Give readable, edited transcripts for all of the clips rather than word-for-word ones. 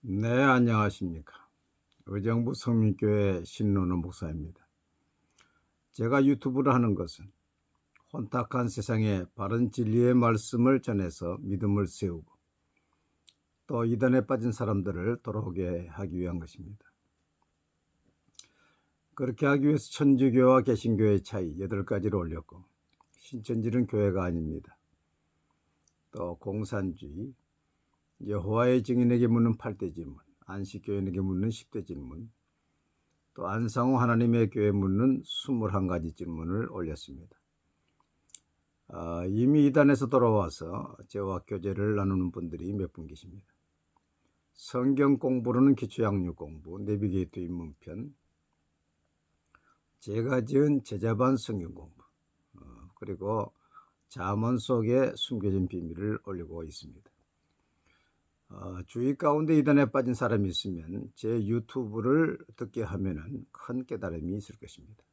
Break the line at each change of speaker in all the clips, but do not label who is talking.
네, 안녕하십니까. 의정부 성민교회 신론호 목사입니다. 제가 유튜브를 하는 것은 혼탁한 세상에 바른 진리의 말씀을 전해서 믿음을 세우고 또 이단에 빠진 사람들을 돌아오게 하기 위한 것입니다. 그렇게 하기 위해서 천주교와 개신교의 차이 8가지를 올렸고, 신천지는 교회가 아닙니다. 또 공산주의, 여호와의 증인에게 묻는 8대 질문, 안식교인에게 묻는 10대 질문, 또 안상호 하나님의 교회 묻는 21가지 질문을 올렸습니다. 이미 이단에서 돌아와서 저와 교제를 나누는 분들이 몇 분 계십니다. 성경 공부로는 기초양육 공부, 내비게이터 입문편, 제가 지은 제자반 성경 공부, 그리고 잠언 속에 숨겨진 비밀을 올리고 있습니다. 주위 가운데 이단에 빠진 사람이 있으면 제 유튜브를 듣게 하면 큰 깨달음이 있을 것입니다.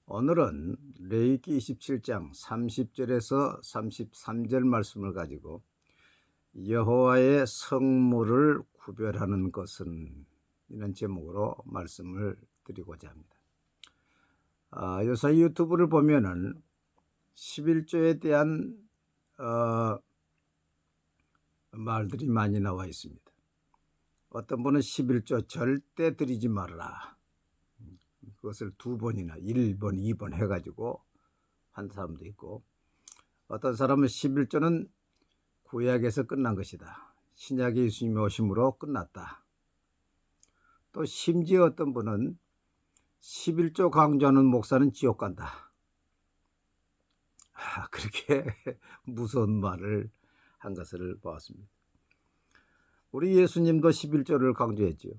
오늘은 레위기 27장 30절에서 33절 말씀을 가지고 여호와의 성물을 구별하는 것은 이런 제목으로 말씀을 드리고자 합니다. 요새 유튜브를 보면은 11조에 대한 말들이 많이 나와 있습니다. 어떤 분은 11조 절대 드리지 말라, 그것을 2번이나 1번, 2번 해가지고 한 사람도 있고, 어떤 사람은 11조는 구약에서 끝난 것이다, 신약의 예수님이 오심으로 끝났다. 또 심지어 어떤 분은 11조 강조하는 목사는 지옥 간다, 그렇게 무서운 말을 한 것을 보았습니다. 우리 예수님도 11조를 강조했지요.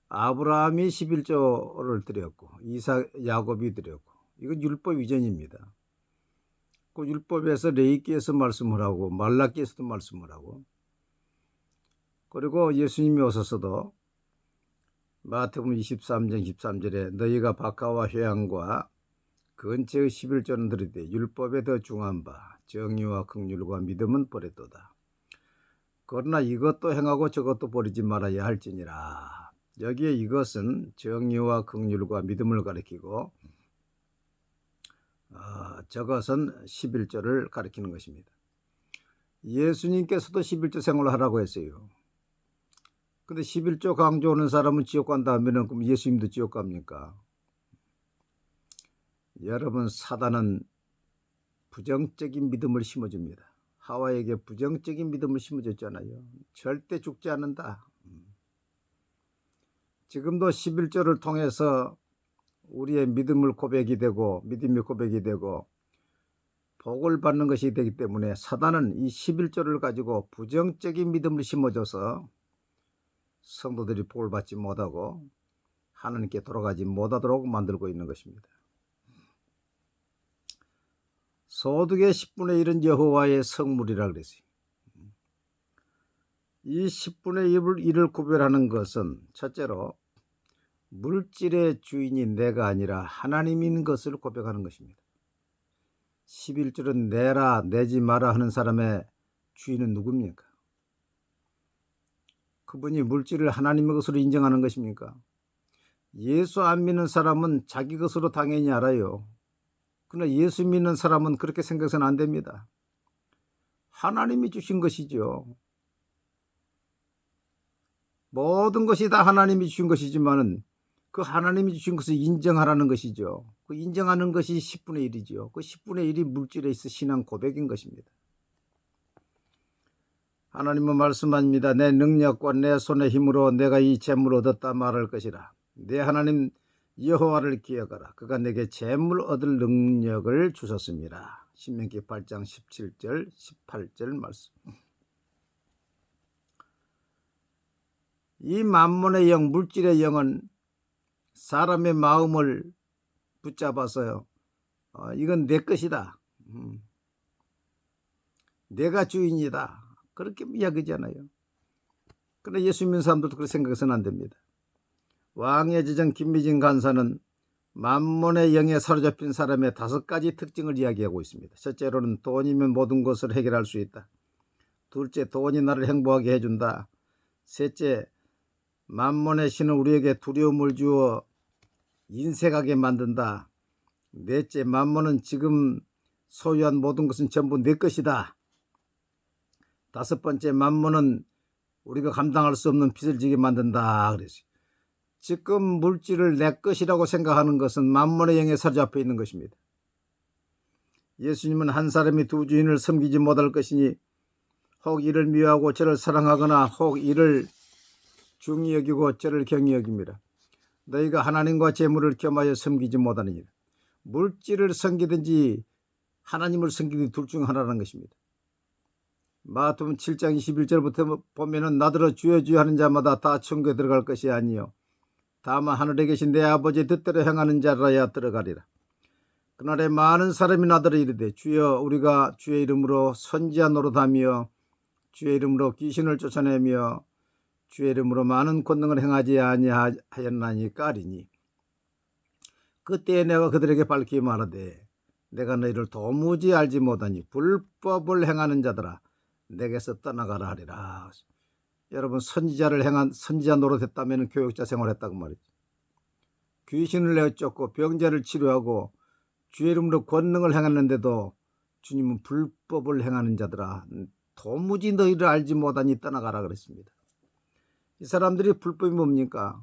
아브라함이 11조를 드렸고 이삭, 야곱이 드렸고, 이건 율법 이전입니다. 그 율법에서 레위기에서 말씀을 하고 말라기에서도 말씀을 하고, 그리고 예수님이 오셔서도 마태복음 23장 13절에 너희가 박하와 회양과 근처의 11조는 드리되 율법에 더 중한 바 정의와 긍휼과 믿음은 버렸도다. 그러나 이것도 행하고 저것도 버리지 말아야 할지니라. 여기에 이것은 정의와 긍휼과 믿음을 가리키고, 저것은 11조를 가리키는 것입니다. 예수님께서도 11조 생활을 하라고 했어요. 근데 11조 강조하는 사람은 지옥 간다 하면 그럼 예수님도 지옥 갑니까? 여러분, 사단은 부정적인 믿음을 심어줍니다. 하와에게 부정적인 믿음을 심어줬잖아요. 절대 죽지 않는다. 지금도 11조를 통해서 우리의 믿음을 고백이 되고, 믿음이 고백이 되고 복을 받는 것이 되기 때문에 사단은 이 11조를 가지고 부정적인 믿음을 심어줘서 성도들이 복을 받지 못하고 하나님께 돌아가지 못하도록 만들고 있는 것입니다. 소득의 10분의 1은 여호와의 성물이라 그랬어요. 이 10분의 1을 구별하는 것은 첫째로 물질의 주인이 내가 아니라 하나님인 것을 고백하는 것입니다. 11절은 내라, 내지 마라 하는 사람의 주인은 누굽니까? 그분이 물질을 하나님의 것으로 인정하는 것입니까? 예수 안 믿는 사람은 자기 것으로 당연히 알아요. 그러나 예수 믿는 사람은 그렇게 생각해서는 안 됩니다. 하나님이 주신 것이죠. 모든 것이 다 하나님이 주신 것이지만 그 하나님이 주신 것을 인정하라는 것이죠. 그 인정하는 것이 10분의 1이죠. 그 10분의 1이 물질에 있어 신앙 고백인 것입니다. 하나님은 말씀합니다. 내 능력과 내 손의 힘으로 내가 이 재물을 얻었다 말할 것이라. 내 하나님 여호와를 기억하라. 그가 내게 재물 얻을 능력을 주셨습니다. 신명기 8장 17절 18절 말씀. 이 만몬의 영, 물질의 영은 사람의 마음을 붙잡아서요, 이건 내 것이다, 내가 주인이다, 그렇게 이야기잖아요. 그러나 예수 믿는 사람들도 그렇게 생각해서는 안 됩니다. 왕의 제정 김미진 간사는 만몬의 영에 사로잡힌 사람의 5가지 특징을 이야기하고 있습니다. 첫째로는 돈이면 모든 것을 해결할 수 있다. 둘째, 돈이 나를 행복하게 해준다. 셋째, 만몬의 신은 우리에게 두려움을 주어 인색하게 만든다. 넷째, 만몬은 지금 소유한 모든 것은 전부 내 것이다. 다섯 번째, 만몬은 우리가 감당할 수 없는 빚을 지게 만든다. 그랬어요. 지금 물질을 내 것이라고 생각하는 것은 만몬의 영에 사로잡혀 있는 것입니다. 예수님은 한 사람이 두 주인을 섬기지 못할 것이니 혹 이를 미워하고 저를 사랑하거나 혹 이를 중히 여기고 저를 경히 여깁니다. 너희가 하나님과 재물을 겸하여 섬기지 못하느니라. 물질을 섬기든지 하나님을 섬기든지 둘 중 하나라는 것입니다. 마태복음 7장 21절부터 보면은 나더러 주여 주여 하는 자마다 다 천국에 들어갈 것이 아니요 다만 하늘에 계신 내 아버지의 뜻대로 행하는 자라야 들어가리라. 그날에 많은 사람이 나더러 이르되 주여 우리가 주의 이름으로 선지자 노릇하며 주의 이름으로 귀신을 쫓아내며 주의 이름으로 많은 권능을 행하지 아니하였나니까 하리니 그때에 내가 그들에게 밝히 말하되 내가 너희를 도무지 알지 못하니 불법을 행하는 자들아 내게서 떠나가라 하리라. 여러분, 선지자 노릇했다면 교육자 생활했다고 말이죠. 귀신을 내쫓고 병자를 치료하고 주의 이름으로 권능을 행했는데도 주님은 불법을 행하는 자들아 도무지 너희를 알지 못하니 떠나가라 그랬습니다. 이 사람들이 불법이 뭡니까?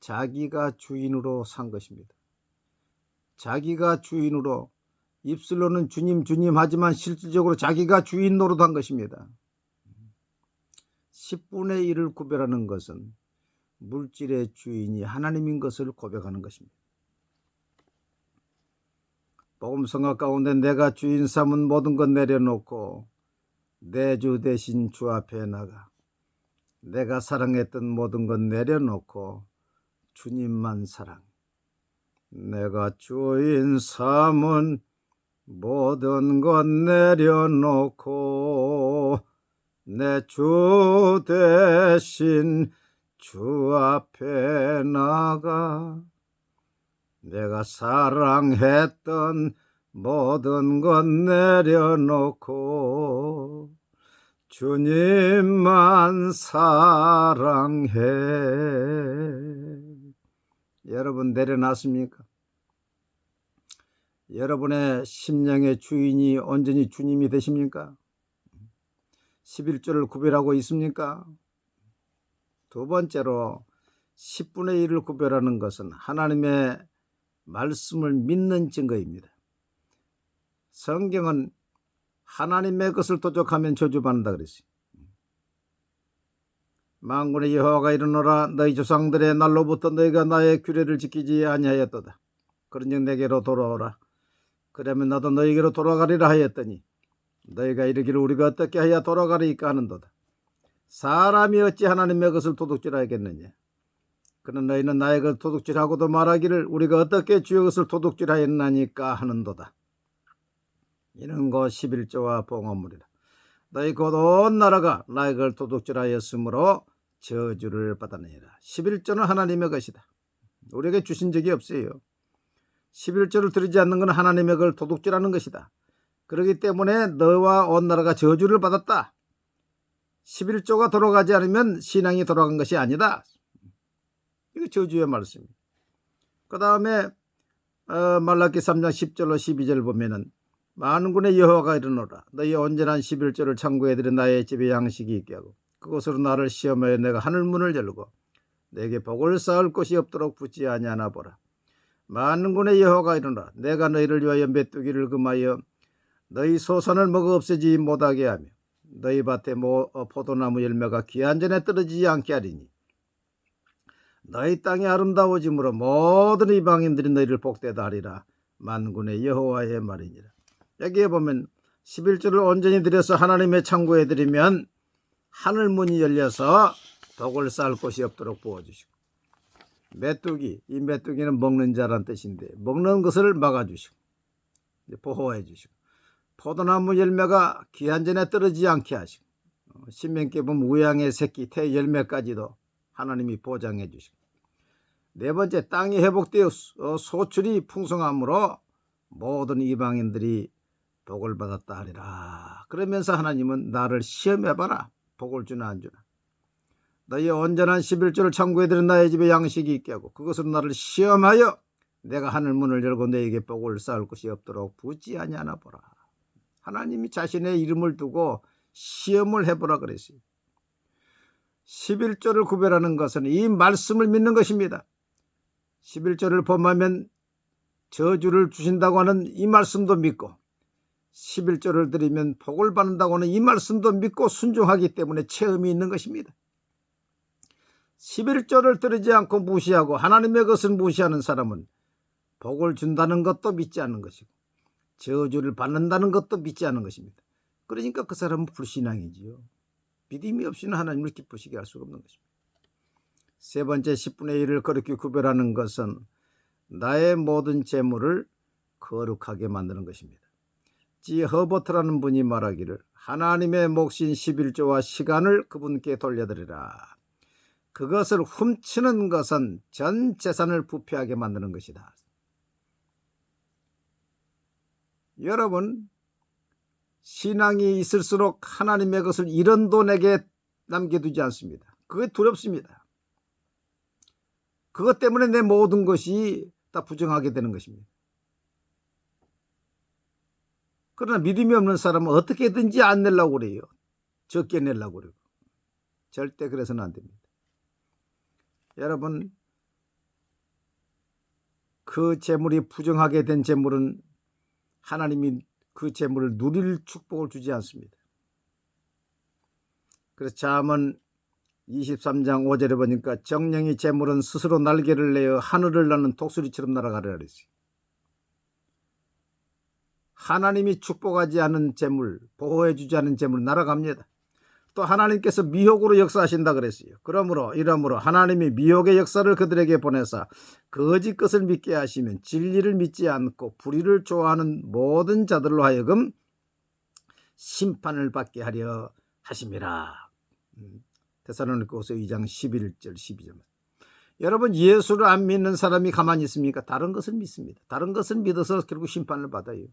자기가 주인으로 산 것입니다. 자기가 주인으로 입술로는 주님 주님 하지만 실질적으로 자기가 주인 노릇한 것입니다. 10분의 1을 구별하는 것은 물질의 주인이 하나님인 것을 고백하는 것입니다. 복음성화 가운데 내가 주인 삼은 모든 것 내려놓고 내 주 대신 주 앞에 나가 내가 사랑했던 모든 것 내려놓고 주님만 사랑. 내가 주인 삼은 모든 것 내려놓고 내 주 대신 주 앞에 나가 내가 사랑했던 모든 것 내려놓고 주님만 사랑해. 여러분 내려놨습니까? 여러분의 심령의 주인이 온전히 주님이 되십니까? 11조를 구별하고 있습니까? 두 번째로 10분의 1을 구별하는 것은 하나님의 말씀을 믿는 증거입니다. 성경은 하나님의 것을 도적하면 저주받는다 그랬어요. 만군의 여호와가 이르노라 너희 조상들의 날로부터 너희가 나의 규례를 지키지 아니하였도다. 그런즉 내게로 돌아오라. 그러면 나도 너희에게로 돌아가리라 하였더니 너희가 이르기를 우리가 어떻게 하여 돌아가리까 하는도다. 사람이 어찌 하나님의 것을 도둑질하겠느냐. 그는 너희는 나의 것을 도둑질하고도 말하기를 우리가 어떻게 주의 것을 도둑질하였나니까 하는도다. 이는 곧 11조와 봉헌물이라. 너희 곧 온 나라가 나의 것을 도둑질하였으므로 저주를 받아내리라. 11조는 하나님의 것이다. 우리에게 주신 적이 없어요. 11조를 드리지 않는 것은 하나님의 것을 도둑질하는 것이다. 그렇기 때문에 너와 온 나라가 저주를 받았다. 11조가 돌아가지 않으면 신앙이 돌아간 것이 아니다. 이거 저주의 말씀입니다. 그 다음에 말라기 3장 10절로 12절 보면은 만군의 여호와가 이르노라 너희 온전한 11조를 창고에 들여 나의 집에 양식이 있게 하고 그것으로 나를 시험하여 내가 하늘문을 열고 내게 복을 쌓을 곳이 없도록 붙지 아니하나 보라. 만군의 여호와가 이르노라 내가 너희를 위하여 메뚜기를 금하여 너희 소산을 먹어 없애지 못하게 하며 너희 밭에 포도나무 열매가 기한 전에 떨어지지 않게 하리니 너희 땅이 아름다워짐으로 모든 이방인들이 너희를 복되다 하리라. 만군의 여호와의 말이니라. 여기에 보면 11조를 온전히 드려서 하나님의 창고에 드리면 하늘문이 열려서 복을 쌓을 곳이 없도록 부어주시고 메뚜기, 이 메뚜기는 먹는 자란 뜻인데 먹는 것을 막아주시고 보호해 주시고 포도나무 열매가 기한 전에 떨어지지 않게 하시고 신명기에 보면 우양의 새끼 태 열매까지도 하나님이 보장해 주시고 네 번째 땅이 회복되어 소출이 풍성함으로 모든 이방인들이 복을 받았다 하리라. 그러면서 하나님은 나를 시험해봐라. 복을 주나 안 주나. 너희 온전한 11조를 청구해드린 나의 집에 양식이 있게 하고 그것으로 나를 시험하여 내가 하늘 문을 열고 너에게 복을 쌓을 것이 없도록 부지 아니하나 보라. 하나님이 자신의 이름을 두고 시험을 해보라 그랬어요. 11조를 구별하는 것은 이 말씀을 믿는 것입니다. 11조를 범하면 저주를 주신다고 하는 이 말씀도 믿고 11조를 드리면 복을 받는다고 하는 이 말씀도 믿고 순종하기 때문에 체험이 있는 것입니다. 11조를 드리지 않고 무시하고 하나님의 것을 무시하는 사람은 복을 준다는 것도 믿지 않는 것이고 저주를 받는다는 것도 믿지 않는 것입니다. 그러니까 그 사람은 불신앙이지요. 믿음이 없이는 하나님을 기쁘시게 할 수가 없는 것입니다. 세 번째 10분의 1을 그렇게 구별하는 것은 나의 모든 재물을 거룩하게 만드는 것입니다. 지 허버트라는 분이 말하기를 하나님의 몫인 11조와 시간을 그분께 돌려드리라. 그것을 훔치는 것은 전 재산을 부패하게 만드는 것이다. 여러분, 신앙이 있을수록 하나님의 것을 이런 돈에게 남겨두지 않습니다. 그게 두렵습니다. 그것 때문에 내 모든 것이 다 부정하게 되는 것입니다. 그러나 믿음이 없는 사람은 어떻게든지 안 내려고 그래요. 적게 내려고 그래요. 절대 그래서는 안 됩니다. 여러분, 그 재물이 부정하게 된 재물은 하나님이 그 재물을 누릴 축복을 주지 않습니다. 그래서 잠언 23장 5절에 보니까 정령이 재물은 스스로 날개를 내어 하늘을 나는 독수리처럼 날아가리라 그랬어요. 하나님이 축복하지 않은 재물, 보호해 주지 않은 재물은 날아갑니다. 또 하나님께서 미혹으로 역사하신다 그랬어요. 이러므로 하나님이 미혹의 역사를 그들에게 보내사 거짓 것을 믿게 하시면 진리를 믿지 않고 불의를 좋아하는 모든 자들로 하여금 심판을 받게 하려 하심이라. 데살로니가후서 2장 11절 12절. 여러분, 예수를 안 믿는 사람이 가만히 있습니까? 다른 것을 믿습니다. 다른 것을 믿어서 결국 심판을 받아요.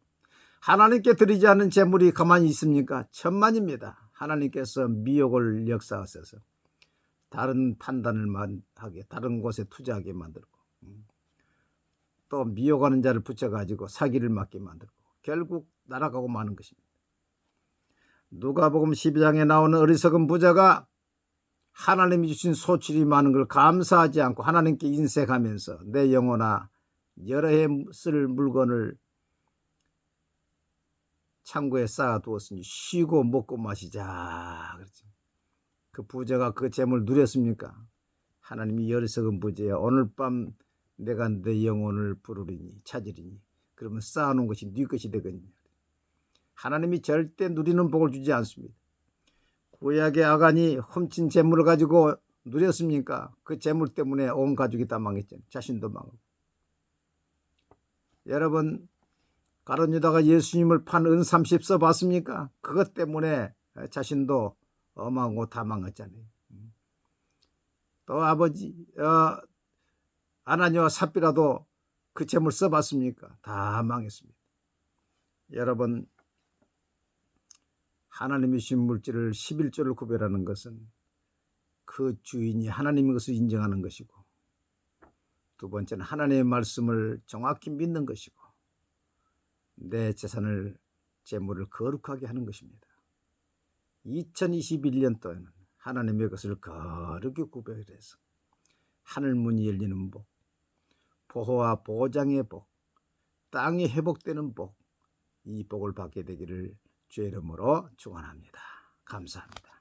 하나님께 드리지 않은 재물이 가만히 있습니까? 천만입니다. 하나님께서 미혹을 역사하셔서 다른 판단을 하게, 다른 곳에 투자하게 만들고 또 미혹하는 자를 붙여가지고 사기를 맞게 만들고 결국 날아가고 마는 것입니다. 누가복음 12장에 나오는 어리석은 부자가 하나님이 주신 소출이 많은 걸 감사하지 않고 하나님께 인색하면서 내 영혼아 여러 해 쓸 물건을 창고에 쌓아두었으니 쉬고 먹고 마시자. 그렇지. 그 부자가 그 재물을 누렸습니까? 하나님이 어리석은 부자야, 오늘 밤 내가 내 영혼을 부르리니 찾으리니 그러면 쌓아놓은 것이 네 것이 되겠냐. 하나님이 절대 누리는 복을 주지 않습니다. 구약의 아간이 훔친 재물을 가지고 누렸습니까? 그 재물 때문에 온 가족이 다 망했잖아요. 자신도 망하고. 여러분, 가룟 유다가 예수님을 판 은 30서 봤습니까? 그것 때문에 자신도 망하고 다 망했잖아요. 또 아버지 아나니와 삽비라도 그 재물 써봤습니까? 다 망했습니다. 여러분, 하나님이 주신 물질을 11조를 구별하는 것은 그 주인이 하나님의 것을 인정하는 것이고, 두 번째는 하나님의 말씀을 정확히 믿는 것이고, 내 재산을 재물을 거룩하게 하는 것입니다. 2021년도에는 하나님의 것을 거룩히 구별해서 하늘 문이 열리는 복, 보호와 보장의 복, 땅이 회복되는 복, 이 복을 받게 되기를 주의 이름으로 축원합니다. 감사합니다.